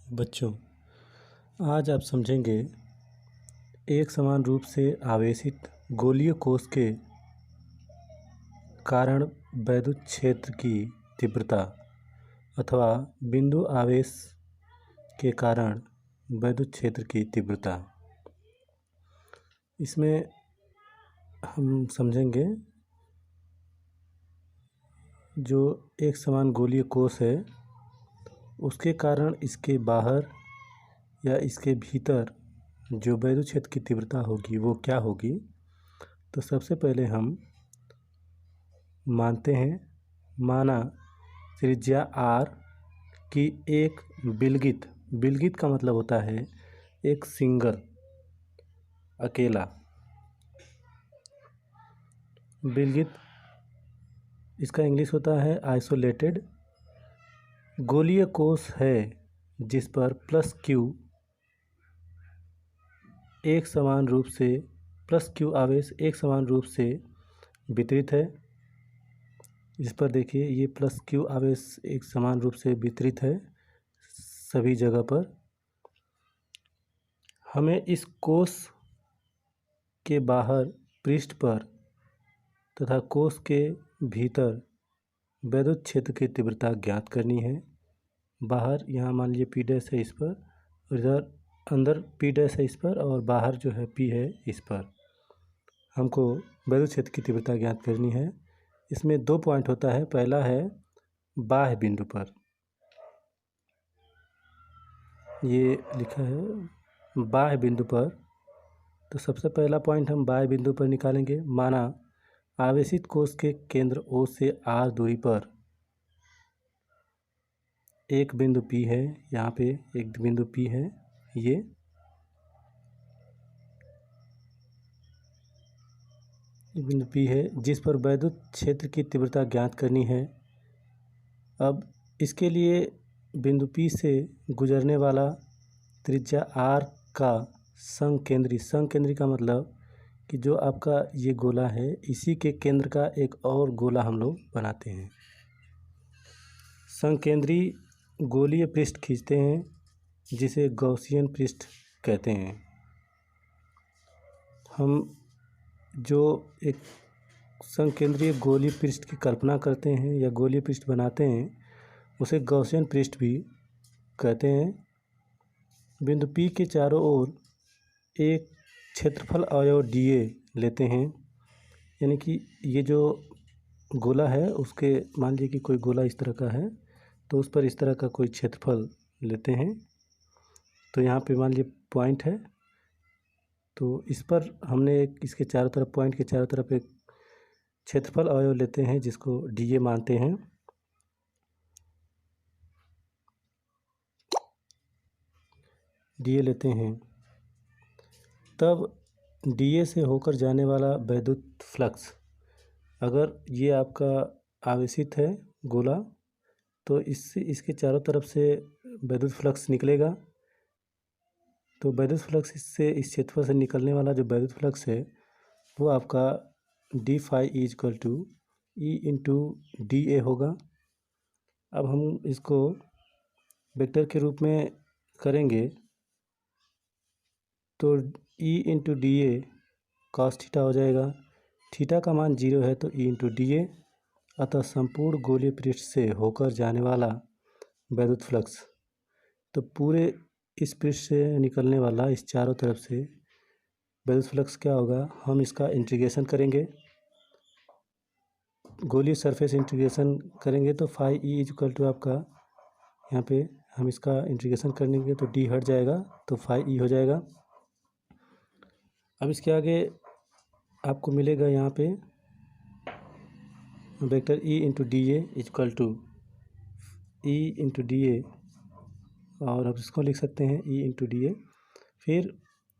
बच्चों, आज आप समझेंगे एक समान रूप से आवेशित गोलीय कोश के कारण वैद्युत क्षेत्र की तीव्रता अथवा बिंदु आवेश के कारण वैद्युत क्षेत्र की तीव्रता। इसमें हम समझेंगे जो एक समान गोलीय कोश है उसके कारण इसके बाहर या इसके भीतर जो वैद्युत क्षेत्र की तीव्रता होगी वो क्या होगी। तो सबसे पहले हम मानते हैं, माना त्रिज्या r की एक बिलगित का मतलब होता है एक सिंगल, अकेला। बिलगित इसका इंग्लिश होता है आइसोलेटेड गोलीय कोश है जिस पर प्लस क्यू आवेश एक समान रूप से वितरित है। इस पर देखिए, ये प्लस क्यू आवेश एक समान रूप से वितरित है सभी जगह पर। हमें इस कोश के बाहर पृष्ठ पर तथा कोश के भीतर वैद्युत क्षेत्र की तीव्रता ज्ञात करनी है। बाहर यहाँ मान लीजिए P डैश है इस पर, और इधर अंदर P डैश है इस पर, और बाहर जो है P है इस पर। हमको वैद्युत क्षेत्र की तीव्रता ज्ञात करनी है। इसमें 2 पॉइंट होता है। पहला है बाह्य बिंदु पर, ये लिखा है बाह्य बिंदु पर। तो सबसे पहला पॉइंट हम बाह्य बिंदु पर निकालेंगे। माना आवेशित कोश के केंद्र O से R दूरी पर एक बिंदु P है। यहाँ पे एक बिंदु P है, ये बिंदु P है जिस पर वैद्युत क्षेत्र की तीव्रता ज्ञात करनी है। अब इसके लिए बिंदु P से गुजरने वाला त्रिज्या R का संकेंद्री का मतलब कि जो आपका ये गोला है इसी के केंद्र का एक और गोला हम लोग बनाते हैं। संकेंद्री गोलीय पृष्ठ खींचते हैं जिसे गॉसियन पृष्ठ कहते हैं। हम जो एक संकेंद्रीय गोलीय पृष्ठ की कल्पना करते हैं या गोलीय पृष्ठ बनाते हैं उसे गॉसियन पृष्ठ भी कहते हैं। बिंदु P के चारों ओर एक क्षेत्रफल अवयव dA लेते हैं, यानी कि ये जो गोला है उसके मान लीजिए कि कोई गोला इस तरह का है तो उस पर इस तरह का कोई क्षेत्रफल लेते हैं। तो यहाँ पे मान लीजिए पॉइंट है, तो इस पर हमने इसके चारों तरफ, पॉइंट के चारों तरफ एक क्षेत्रफल अवयव लेते हैं जिसको dA मानते हैं। dA लेते हैं, तब dA से होकर जाने वाला वैद्युत फ्लक्स, अगर ये आपका आवेशित है गोला तो इससे इसके चारों तरफ से वैद्युत फ्लक्स निकलेगा। तो वैद्युत फ्लक्स इससे इस क्षेत्रफल से निकलने वाला जो वैद्युत फ्लक्स है वो आपका d phi = E × dA होगा। अब हम इसको वेक्टर के रूप में करेंगे तो E × dA cos थीटा हो जाएगा। थीटा का मान 0 है तो E × dA, अतः संपूर्ण गोलीय पृष्ठ से होकर जाने वाला वैद्युत फ्लक्स, तो पूरे इस पृष्ठ से निकलने वाला इस चारों तरफ से वैद्युत फ्लक्स क्या होगा, हम इसका इंटीग्रेशन करेंगे, गोलीय सरफेस इंटीग्रेशन करेंगे तो phi E = आपका यहाँ पे हम इसका इंटीग्रेशन करेंगे तो d हट जाएगा तो phi E हो जाएगा। अब इसके आगे आपको मिलेगा यहाँ पे vector E × dA = E × dA, और अब इसको लिख सकते हैं E × dA। फिर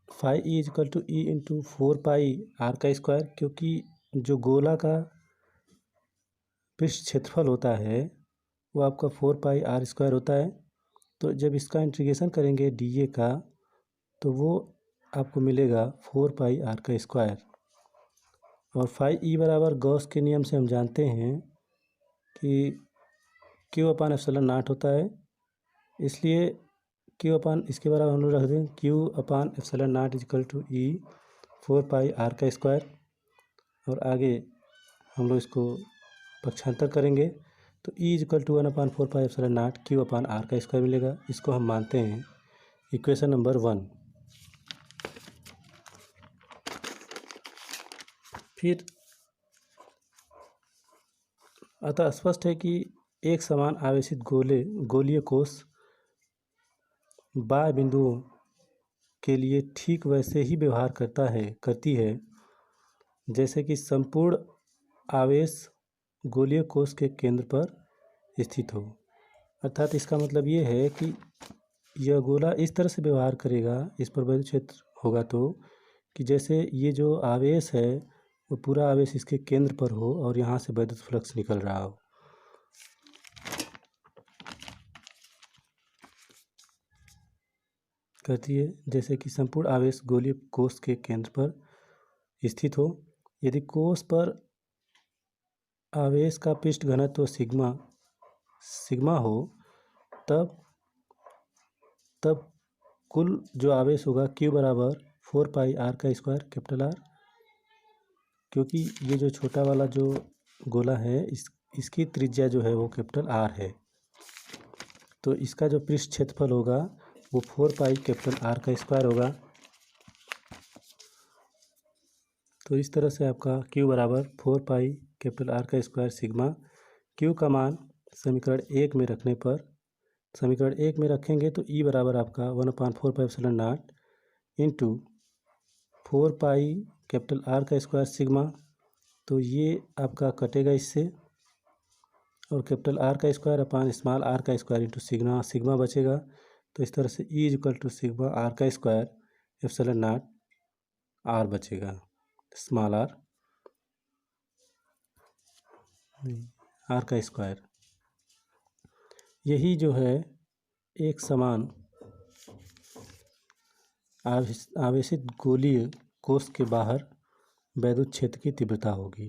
phi E = E × 4 pi r², क्योंकि जो गोला का पृष्ठ क्षेत्रफल होता है वो आपका 4 pi r² होता है। तो जब इसका इंटीग्रेशन करेंगे dA का तो वो आपको मिलेगा 4 pi r²। और phi E बराबर गॉस के नियम से हम जानते हैं कि Q/ε0 होता है, इसलिए क्यू अपान इसके बराबर हम लोग रख दें Q upon epsilon not is equal to E 4 pi R का स्क्वायर, और आगे हम लोग इसको पक्षांतर करेंगे तो E is equal to 1/4 pi epsilon not Q upon R का स्क्वायर मिलेगा। इसको हम मानते हैं इक्वेशन नंबर 1। फिर अतः स्पष्ट है कि एक समान आवेशित गोलीय कोश बाह्य बिंदुओं के लिए ठीक वैसे ही व्यवहार करती है जैसे कि संपूर्ण आवेश गोलीय कोश के केंद्र पर स्थित हो। अर्थात इसका मतलब ये है कि यह गोला इस तरह से व्यवहार करेगा, इस पर वैद्युत क्षेत्र होगा तो कि जैसे ये जो आवेश है वो पूरा आवेश इसके केंद्र पर हो और यहाँ से वैद्युत फ्लक्स निकल रहा हो। कहती है जैसे कि संपूर्ण आवेश गोलीय कोश के केंद्र पर स्थित हो। यदि कोश पर आवेश का पृष्ठ घनत्व सिग्मा हो तब कुल जो आवेश होगा Q बराबर 4 पाई आर का स्क्वायर कैपिटल आर, क्योंकि ये जो छोटा वाला जो गोला है इसकी त्रिज्या जो है वो कैपिटल आर है, तो इसका जो पृष्ठ क्षेत्रफल होगा वो 4 पाई कैपिटल आर का स्क्वायर होगा। तो इस तरह से आपका Q बराबर 4 पाई कैपिटल आर का स्क्वायर सिग्मा, Q का मान समीकरण 1 में रखेंगे तो E बराबर आपका 1/4 pi epsilon naught into 4 pi capital R का स्क्वायर सिग्मा, तो ये आपका कटेगा इससे, और कैपिटल आर का स्क्वायर अपान स्मॉल आर का स्क्वायर इंटू सिग्मा बचेगा। तो इस तरह से E equal to sigma R का स्क्वायर एप्सिलॉन नॉट आर बचेगा, स्मॉल आर का स्क्वायर। यही जो है एक समान आवेशित गोलीय कोश के बाहर वैद्युत क्षेत्र की तीव्रता होगी।